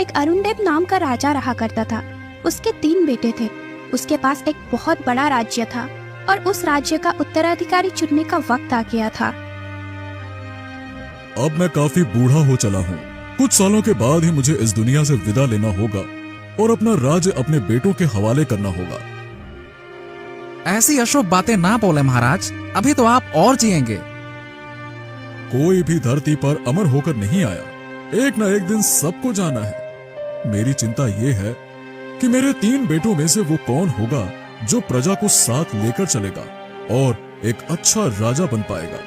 एक अरुणदेव नाम का राजा रहा करता था। उसके 3 बेटे थे। उसके पास एक बहुत बड़ा राज्य था और उस राज्य का उत्तराधिकारी चुनने का वक्त आ गया था। अब मैं काफी बूढ़ा हो चला हूँ। कुछ सालों के बाद ही मुझे इस दुनिया से विदा लेना होगा और अपना राज्य अपने बेटों के हवाले करना होगा। ऐसी अशुभ बातें ना बोले महाराज, अभी तो आप और जिएंगे। कोई भी धरती पर अमर होकर नहीं आया। एक न एक दिन सबको जाना है। मेरी चिंता ये है कि मेरे 3 बेटों में से वो कौन होगा जो प्रजा को साथ लेकर चलेगा और एक अच्छा राजा बन पाएगा।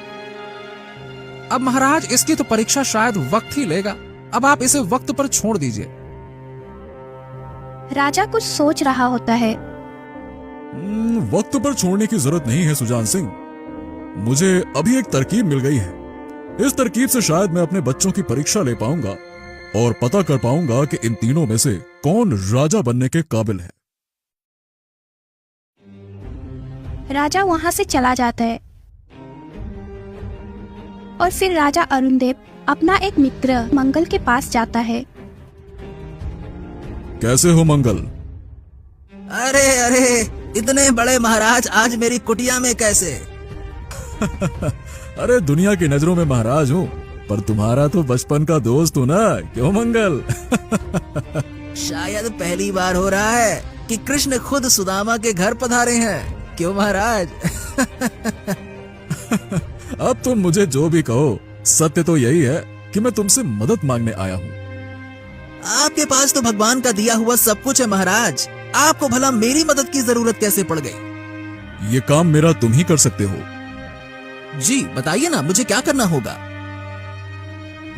अब महाराज, इसकी तो परीक्षा शायद वक्त ही लेगा। अब आप इसे वक्त पर छोड़ दीजिए। राजा कुछ सोच रहा होता है। वक्त पर छोड़ने की जरूरत नहीं है सुजान सिंह। मुझे अभी एक तरकीब मिल गई है। इस तरकीब से शायद मैं अपने बच्चों की परीक्षा ले पाऊंगा और पता कर पाऊंगा कि इन तीनों में से कौन राजा बनने के काबिल है। राजा वहां से चला जाता है और फिर राजा अरुणदेव अपना एक मित्र मंगल के पास जाता है। कैसे हो मंगल? अरे अरे, इतने बड़े महाराज आज मेरी कुटिया में कैसे? अरे दुनिया की नजरों में महाराज हूँ, पर तुम्हारा तो बचपन का दोस्त हूँ ना, क्यों मंगल? शायद पहली बार हो रहा है कि कृष्ण खुद सुदामा के घर पधारे हैं, क्यों महाराज? अब तुम मुझे जो भी कहो, सत्य तो यही है कि मैं तुमसे मदद मांगने आया हूँ। आपके पास तो भगवान का दिया हुआ सब कुछ है महाराज। आपको भला मेरी मदद की जरूरत कैसे पड़ गई? ये काम मेरा तुम ही कर सकते हो। जी बताइए ना, मुझे क्या करना होगा?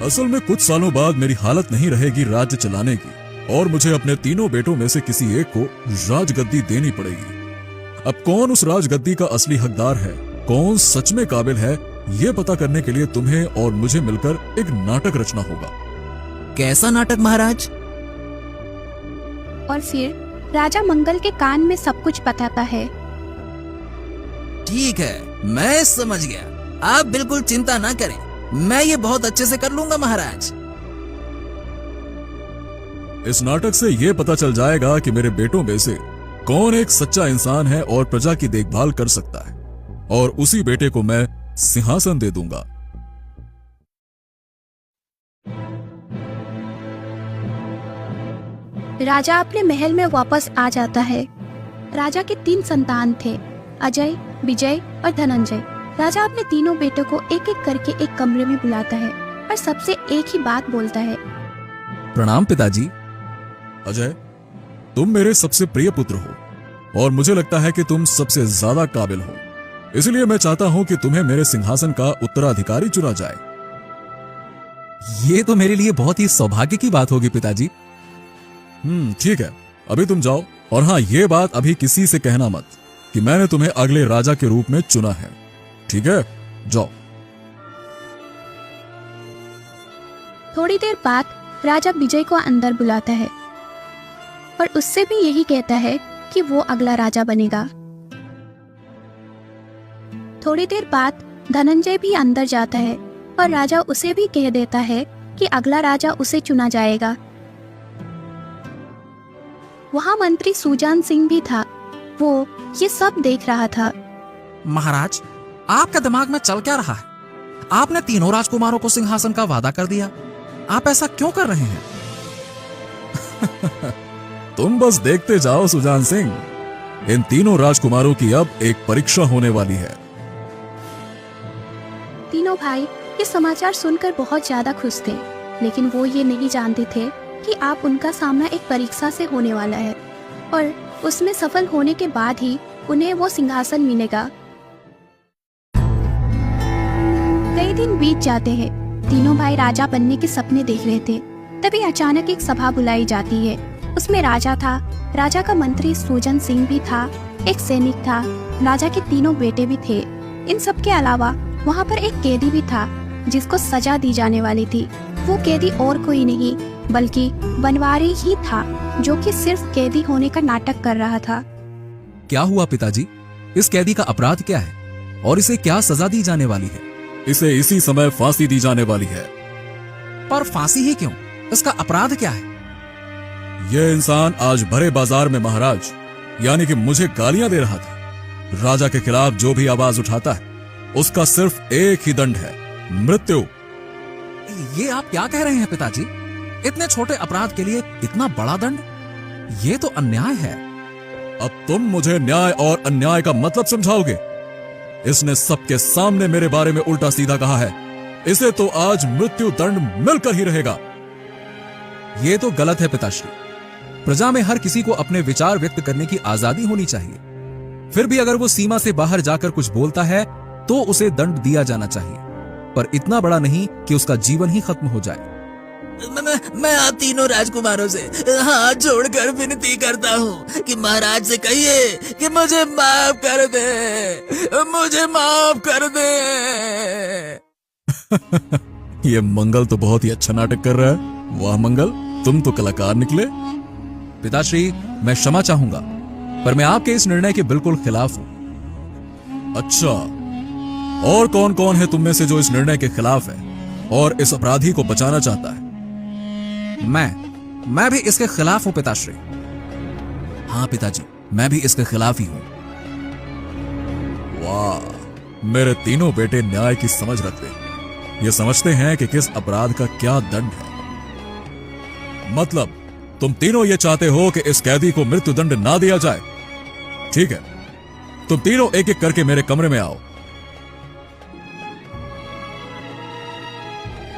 असल में कुछ सालों बाद मेरी हालत नहीं रहेगी राज्य चलाने की और मुझे अपने 3 बेटों में से किसी एक को राजगद्दी देनी पड़ेगी। अब कौन उस राजगद्दी का असली हकदार है, कौन सच में काबिल है, ये पता करने के लिए तुम्हें और मुझे मिलकर एक नाटक रचना होगा। कैसा नाटक महाराज? और फिर राजा मंगल के कान में सब कुछ बताता है। ठीक है, मैं समझ गया। आप बिल्कुल चिंता ना करें, मैं ये बहुत अच्छे से कर लूंगा महाराज। इस नाटक से ये पता चल जाएगा कि मेरे बेटों में से कौन एक सच्चा इंसान है और प्रजा की देखभाल कर सकता है, और उसी बेटे को मैं सिंहासन दे दूंगा। राजा अपने महल में वापस आ जाता है। राजा के 3 संतान थे, अजय, विजय और धनंजय। राजा अपने तीनों बेटों को एक एक करके एक कमरे में बुलाता है और सबसे एक ही बात बोलता है। प्रणाम पिताजी। अजय, तुम मेरे सबसे प्रिय पुत्र हो और मुझे लगता है कि तुम सबसे ज्यादा काबिल हो, इसलिए मैं चाहता हूं कि तुम्हें मेरे सिंहासन का उत्तराधिकारी चुना जाए। ये तो मेरे लिए बहुत ही सौभाग्य की बात होगी पिताजी। ठीक है, अभी तुम जाओ, और हाँ, ये बात अभी किसी से कहना मत कि मैंने तुम्हें अगले राजा के रूप में चुना है, ठीक है? जाओ। थोड़ी देर बाद राजा विजय को अंदर बुलाता है और उससे भी यही कहता है कि वो अगला राजा बनेगा। थोड़ी देर बाद धनंजय भी अंदर जाता है और राजा उसे भी कह देता है कि अगला राजा उसे चुना जाएगा। वहाँ मंत्री सुजान सिंह भी था। वो ये सब देख रहा था। महाराज, आपका दिमाग में चल क्या रहा है? आपने तीनों राजकुमारों को सिंहासन का वादा कर दिया, आप ऐसा क्यों कर रहे हैं? तुम बस देखते जाओ सुजान सिंह, इन तीनों राजकुमारों की अब एक परीक्षा होने वाली है। तीनों भाई ये समाचार सुनकर बहुत ज्यादा खुश थे, लेकिन वो ये नहीं जानते थे कि आप उनका सामना एक परीक्षा से होने वाला है और उसमें सफल होने के बाद ही उन्हें वो सिंहासन मिलेगा। कई दिन बीत जाते हैं। तीनों भाई राजा बनने के सपने देख रहे थे। तभी अचानक एक सभा बुलाई जाती है। उसमें राजा था, राजा का मंत्री सुजान सिंह भी था, एक सैनिक था, राजा के तीनों बेटे भी थे। इन सब के अलावा वहाँ पर एक कैदी भी था जिसको सजा दी जाने वाली थी। वो कैदी और कोई नहीं बल्कि बनवारी ही था, जो कि सिर्फ कैदी होने का नाटक कर रहा था। क्या हुआ पिताजी? इस कैदी का अपराध क्या है और इसे क्या सजा दी जाने वाली है? इसे इसी समय फांसी दी जाने वाली है। पर फांसी ही क्यों? इसका अपराध क्या है? यह इंसान आज भरे बाजार में महाराज यानी कि मुझे गालियां दे रहा था। राजा के खिलाफ जो भी आवाज उठाता है उसका सिर्फ एक ही दंड है, मृत्यु। ये आप क्या कह रहे हैं पिताजी? इतने छोटे अपराध के लिए इतना बड़ा दंड? ये तो अन्याय है। अब तुम मुझे न्याय और अन्याय का मतलब समझाओगे? इसने सबके सामने मेरे बारे में उल्टा सीधा कहा है। इसे तो आज मृत्यु दंड मिलकर ही रहेगा। ये तो गलत है पिताश्री। प्रजा में हर किसी को अपने विचार व्यक्त करने की आजादी होनी चाहिए। फिर भी अगर वो सीमा से बाहर जाकर कुछ बोलता है तो उसे दंड दिया जाना चाहिए, पर इतना बड़ा नहीं कि उसका जीवन ही खत्म हो जाए। मैं आप तीनों राजकुमारों से हाथ जोड़कर विनती करता हूँ कि महाराज से कहिए कि मुझे माफ कर दे, मुझे माफ कर दे। ये मंगल तो बहुत ही अच्छा नाटक कर रहा है। वाह मंगल, तुम तो कलाकार निकले। पिताश्री, मैं क्षमा चाहूंगा, पर मैं आपके इस निर्णय के बिल्कुल खिलाफ हूं। अच्छा, और कौन कौन है तुम में से जो इस निर्णय के खिलाफ है और इस अपराधी को बचाना चाहता है? मैं भी इसके खिलाफ हूं पिताश्री। हाँ पिताजी, मैं भी इसके खिलाफ ही हूं। वाह, मेरे तीनों बेटे न्याय की समझ रखते हैं। ये समझते हैं कि किस अपराध का क्या दंड है। मतलब तुम तीनों ये चाहते हो कि इस कैदी को मृत्यु दंड ना दिया जाए। ठीक है, तुम तीनों एक एक करके मेरे कमरे में आओ।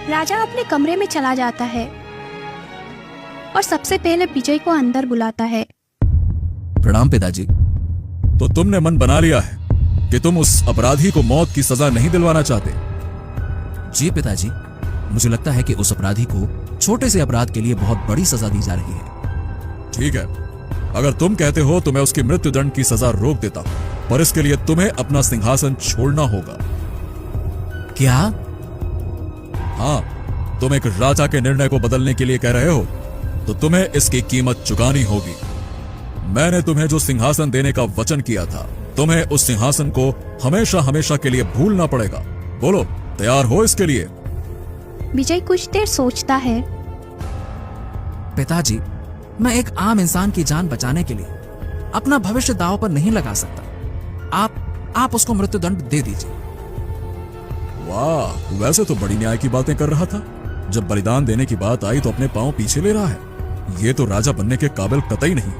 राजा अपने कमरे में चला जाता है और सबसे पहले विजय को अंदर बुलाता है। प्रणाम पिताजी। तो तुमने मन बना लिया है कि तुम उस अपराधी को मौत की सजा नहीं दिलवाना चाहते? जी पिताजी, मुझे लगता है कि उस अपराधी को छोटे से अपराध के लिए बहुत बड़ी सजा दी जा रही है। ठीक है, अगर तुम कहते हो तो मैं उसकी मृत्यु दंड की सजा रोक देता हूं, पर इसके लिए तुम्हें अपना सिंहासन छोड़ना होगा। क्या? हाँ, तुम एक राजा के निर्णय को बदलने के लिए कह रहे हो तो तुम्हें इसकी कीमत चुकानी होगी। मैंने तुम्हें जो सिंहासन देने का वचन किया था, तुम्हें उस सिंहासन को हमेशा हमेशा के लिए भूलना पड़ेगा। बोलो, तैयार हो इसके लिए? विजय कुछ देर सोचता है। पिताजी, मैं एक आम इंसान की जान बचाने के लिए अपना भविष्य दांव पर नहीं लगा सकता। आप उसको मृत्यु दंड दे दीजिए। वाह, वैसे तो बड़ी न्याय की बातें कर रहा था। जब बलिदान देने की बात आई तो अपने पांव पीछे ले रहा है। ये तो राजा बनने के काबिल कतई नहीं।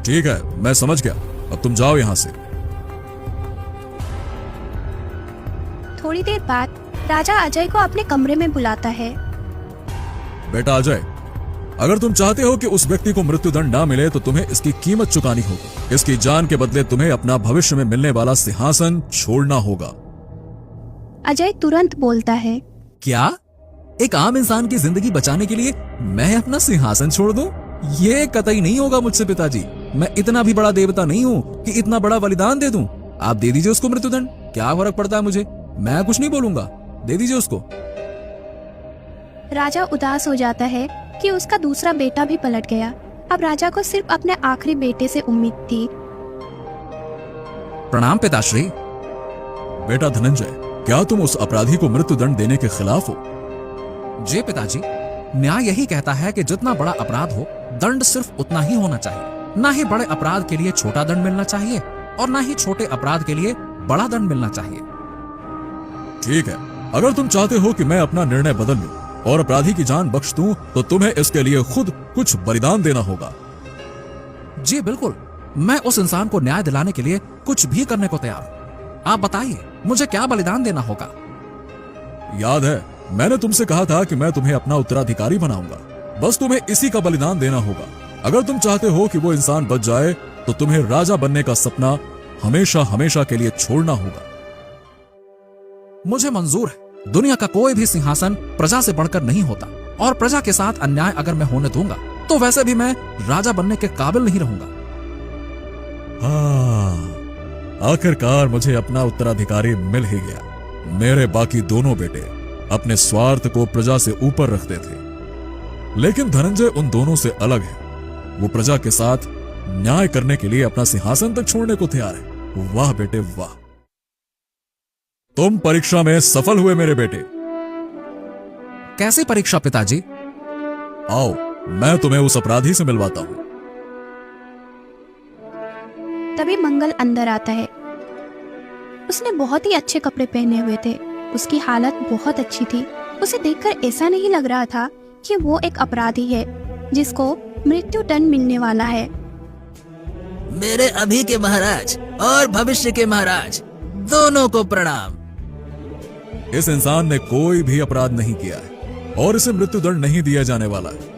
ठीक है, मैं समझ गया। अब तुम जाओ यहां से। थोड़ी देर बाद राजा अजय को अपने कमरे में बुलाता है। बेटा अजय, अगर तुम चाहते हो कि उस व्यक्ति को मृत्युदंड ना मिले तो तुम्हें इसकी कीमत चुकानी होगी। इसकी जान के बदले तुम्हें अपना भविष्य में मिलने वाला सिंहासन छोड़ना होगा। अजय तुरंत बोलता है, क्या? एक आम इंसान की जिंदगी बचाने के लिए मैं अपना सिंहासन छोड़ दूं? ये कतई नहीं होगा मुझसे पिताजी। मैं इतना भी बड़ा देवता नहीं हूं कि इतना बड़ा बलिदान दे दूं। आप दे दीजिए उसको मृत्युदंड, क्या फर्क पड़ता है मुझे। मैं कुछ नहीं बोलूंगा, दे दीजिए उसको। राजा उदास हो जाता है कि उसका दूसरा बेटा भी पलट गया। अब राजा को सिर्फ अपने आखिरी बेटे से उम्मीद थी। प्रणाम पिताश्री। बेटा धनंजय, क्या तुम उस अपराधी को मृत्युदंड देने के खिलाफ हो? जी पिताजी, न्याय यही कहता है कि जितना बड़ा अपराध हो, दंड सिर्फ उतना ही होना चाहिए। ना ही बड़े अपराध के लिए छोटा दंड मिलना चाहिए और ना ही छोटे अपराध के लिए बड़ा दंड मिलना चाहिए। ठीक है, अगर तुम चाहते हो कि मैं अपना निर्णय बदल लूं और अपराधी की जान बख्श दूं तो तुम्हें इसके लिए खुद कुछ बलिदान देना होगा। जी बिल्कुल, मैं उस इंसान को न्याय दिलाने के लिए कुछ भी करने को तैयार हूं। आप बताइए, मुझे क्या बलिदान देना होगा? याद है, मैंने तुमसे कहा था कि मैं तुम्हें अपना उत्तराधिकारी बनाऊंगा। बस तुम्हें इसी का बलिदान देना होगा। अगर तुम चाहते हो कि वो इंसान बच जाए तो तुम्हें राजा बनने का सपना हमेशा हमेशा के लिए छोड़ना होगा। मुझे मंजूर है। दुनिया का कोई भी सिंहासन प्रजा से बढ़कर नहीं होता, और प्रजा के साथ अन्याय अगर मैं होने दूंगा तो वैसे भी मैं राजा बनने के काबिल नहीं रहूंगा। हाँ, आखिरकार मुझे अपना उत्तराधिकारी मिल ही गया। मेरे बाकी दोनों बेटे अपने स्वार्थ को प्रजा से ऊपर रखते थे, लेकिन धनंजय उन दोनों से अलग है। वो प्रजा के साथ न्याय करने के लिए अपना सिंहासन तक छोड़ने को तैयार है। वाह बेटे वाह, तुम परीक्षा में सफल हुए मेरे बेटे। कैसी परीक्षा पिताजी? आओ मैं तुम्हें उस अपराधी से मिलवाता हूं। तभी मंगल अंदर आता है। उसने बहुत ही अच्छे कपड़े पहने हुए थे। उसकी हालत बहुत अच्छी थी। उसे देखकर ऐसा नहीं लग रहा था कि वो एक अपराधी है जिसको मृत्यु दंड मिलने वाला है। मेरे अभी के महाराज और भविष्य के महाराज दोनों को प्रणाम। इस इंसान ने कोई भी अपराध नहीं किया है और इसे मृत्युदंड नहीं दिया जाने वाला है।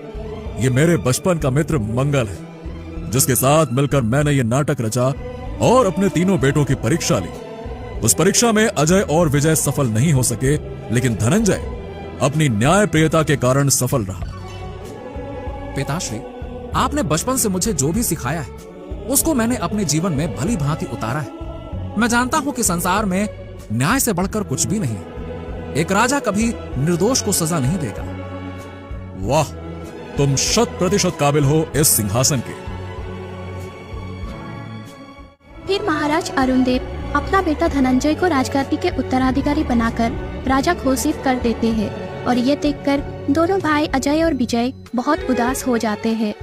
ये मेरे बचपन का मित्र मंगल है, जिसके साथ मिलकर मैंने ये नाटक रचा और अपने तीनों बेटों की परीक्षा ली। उस परीक्षा में अजय और विजय सफल नहीं हो सके, लेकिन धनंजय अपनी न्यायप्रियता के कारण सफल रहा। पिताश्री, आपने बचपन से मुझे जो भी सिखाया है उसको मैंने अपने जीवन में भली भांति उतारा है। मैं जानता हूं कि संसार में न्याय से बढ़कर कुछ भी नहीं। एक राजा कभी निर्दोष को सजा नहीं देगा। वाह, तुम 100% काबिल हो इस सिंहासन के। फिर महाराज अरुणदेव अपना बेटा धनंजय को राजगद्दी के उत्तराधिकारी बनाकर राजा घोषित कर देते हैं और ये देखकर दोनों भाई अजय और विजय बहुत उदास हो जाते हैं।